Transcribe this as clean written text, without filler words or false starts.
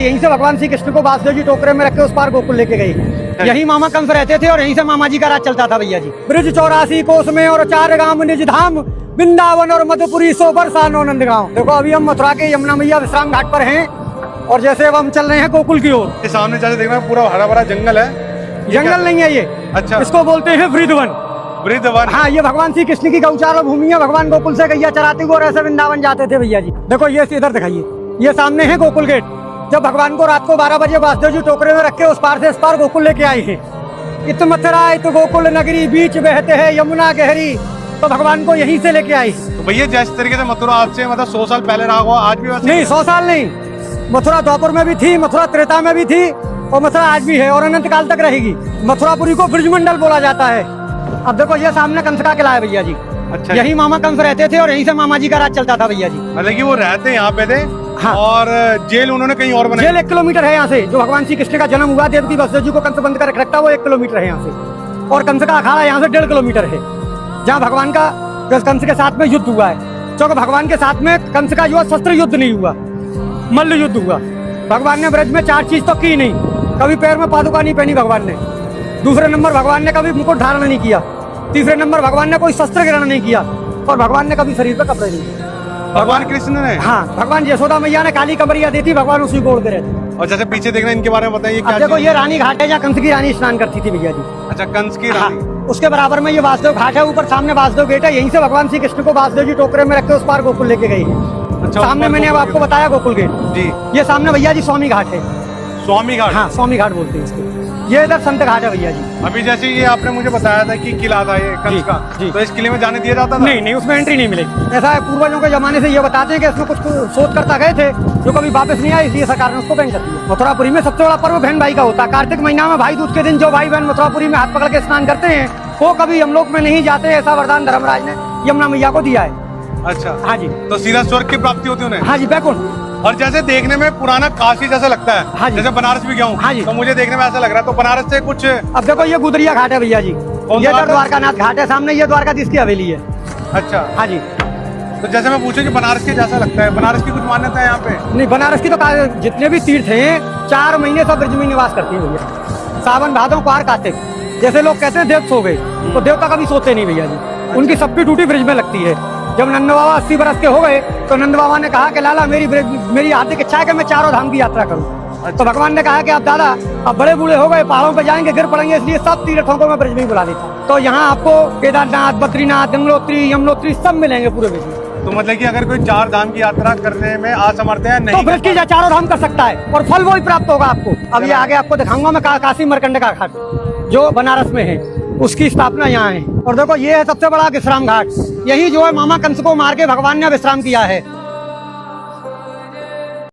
यहीं से भगवान श्री कृष्ण को वासुदेव जी टोकरे में रख के उस पार गोकुल लेके गए। यही मामा कंस रहते थे और यहीं से मामा जी का राज चलता था भैया जी। ब्रिज 84 कोस में और 4 गांव निज धाम, वृंदावन और मधुपुरी सो बरसानो नंदगांव। देखो अभी हम मथुरा के यमुना मैया विश्राम घाट पर हैं और जैसे अब हम चल रहे हैं गोकुल की ओर। सामने जैसे देख रहे हैं पूरा हरा भरा जंगल है। जंगल नहीं है ये, अच्छा, इसको बोलते हैं वृंदावन। वृंदावन, हाँ, ये भगवान श्री कृष्ण की गौचारा भूमि है। भगवान गोकुल से गैया चराती को और ऐसे वृंदावन जाते थे भैया जी। देखो ये इधर दिखाइए, ये सामने है गोकुल गेट। जब भगवान को रात को 12 बजे वासुदेव जी टोकरे में रख के उस पार से इस पार गोकुल लेके आए हैं। इत मथुरा इत गोकुल नगरी, बीच बहते हैं यमुना गहरी। तो भगवान को यहीं से लेके आई। तो भैया जिस तरीके से मथुरा आज से मतलब 100 साल पहले रहा हुआ, आज भी वैसे नहीं, 100 साल नहीं। मथुरा द्वापर में भी थी, मथुरा त्रेता में भी थी और मथुरा आज भी है और अनंत काल तक रहेगी। मथुरापुरी को ब्रजमंडल बोला जाता है। अब देखो ये सामने कंस का किला है भैया जी। अच्छा, यही मामा कंस रहते थे और यहीं से मामा जी का राज चलता था भैया जी। मतलब कि वो रहते यहाँ पे थे। हाँ। और जेल उन्होंने कहीं और बनाई। जेल 1 किलोमीटर है यहाँ से। जो भगवान श्री कृष्ण का जन्म हुआ, देवकी वसुदेव जी को कंस बंद कर रखता, वो 1 किलोमीटर है यहाँ से। और कंस का अखाड़ा यहाँ से 1.5 किलोमीटर है, जहाँ भगवान का कंस के साथ में युद्ध हुआ है। क्योंकि भगवान के साथ में कंस का जो शस्त्र युद्ध नहीं हुआ, मल्ल युद्ध हुआ। भगवान ने ब्रज में 4 चीज तो की नहीं। कभी पैर में पादुका नहीं पहनी भगवान ने। दूसरे नंबर भगवान ने कभी मुकुट धारण नहीं किया। तीसरे नंबर भगवान ने कोई शस्त्र ग्रहण नहीं किया और भगवान ने कभी शरीर पर कपड़े नहीं किए। भगवान कृष्ण ने? हाँ, भगवान यशोदा मैया ने काली कमरिया दी थी, भगवान उसी को ओढ़ते रहते। और जैसे पीछे देख रहे हैं, इनके बारे में बताइए क्या? देखो ये रानी घाट है जहाँ कंस की रानी स्नान करती थी भैया जी। अच्छा, कंस की हाँ, रानी। उसके बराबर में ये वासुदेव घाट है। ऊपर सामने वासुदेव गेट है। यहीं से भगवान श्री कृष्ण को वासुदेव जी टोकरे में रख के उस पार गोकुल लेके गए हैं। अच्छा, सामने मैंने अब आपको बताया गोकुल गेट जी। ये सामने भैया जी स्वामी घाट है। स्वामी घाट? हाँ, स्वामी घाट बोलते हैं इसको। ये इधर संत घाट है भैया जी। अभी जैसे ये आपने मुझे बताया था कि किला था ये कंस का, तो इस किले में जाने दिया जाता था? नहीं, उसमें एंट्री नहीं मिलेगी। ऐसा है, पूर्वजों के जमाने से ये बताते हैं कि इसमें कुछ शोध करता गए थे जो कभी वापस नहीं आए, इसलिए सरकार ने उसको बैन कर दिया। मथुरापुरी में सबसे बड़ा पर्व बहन भाई का होता है। कार्तिक महीना में भाई दूज के दिन जो भाई बहन मथुरापुरी में हाथ पकड़ के स्नान करते हैं वो कभी यमलोक में नहीं जाते। ऐसा वरदान धर्मराज ने यमुना मैया को दिया है। अच्छा, हाँ जी। तो सीधा स्वर्ग की प्राप्ति होती है उन्हें? हाँ जी, बैकुंठ। और जैसे देखने में पुराना काशी जैसा लगता है। हाँ जी। जैसे बनारस भी गया हूँ। हाँ जी। तो मुझे देखने में ऐसा लग रहा है। तो बनारस से कुछ? अब देखो ये गुदरिया घाट है भैया जी। ये द्वारकानाथ घाट है सामने, ये द्वारकाधीश की हवेली है। अच्छा, हाँ जी। तो जैसे मैं पूछूं कि बनारस के जैसा लगता है, बनारस की कुछ मान्यता है यहाँ पे? नहीं, बनारस की तो जितने भी तीर्थ हैं 4 महीने सब ब्रज में निवास करती है भैया। सावन भादों पार कार्तिक। जैसे लोग कहते हैं देव सो गए, तो देवता कभी सोते नहीं भैया जी। उनकी सबकी ड्यूटी ब्रज में लगती है। जब नंद बाबा 80 बरस के हो गए तो नंद बाबा ने कहा कि लाला मेरी हार्दिक इच्छा है कि मैं 4 धाम की यात्रा करूं। तो भगवान ने कहा कि आप दादा अब बड़े बूढ़े हो गए, पहाड़ों पे जाएंगे, गिर पड़ेंगे, इसलिए सब तीर्थों को मैं ब्रज में ही बुला देता हूं। तो यहाँ आपको केदारनाथ, बद्रीनाथ, गंगोत्री, यमुनोत्री सब मिलेंगे पूरे ब्रज में। तो मतलब कि अगर कोई 4 धाम की यात्रा करने में असमर्थ है, नहीं तो ब्रज की 4 धाम कर सकता है और फल वही प्राप्त होगा आपको। अब ये आगे आपको दिखाऊंगा मैं काशी मार्कंड का घाट जो बनारस में है, उसकी स्थापना यहाँ है। और देखो ये है सबसे बड़ा विश्राम घाट। यही जो है मामा कंस को मार के भगवान ने विश्राम किया है।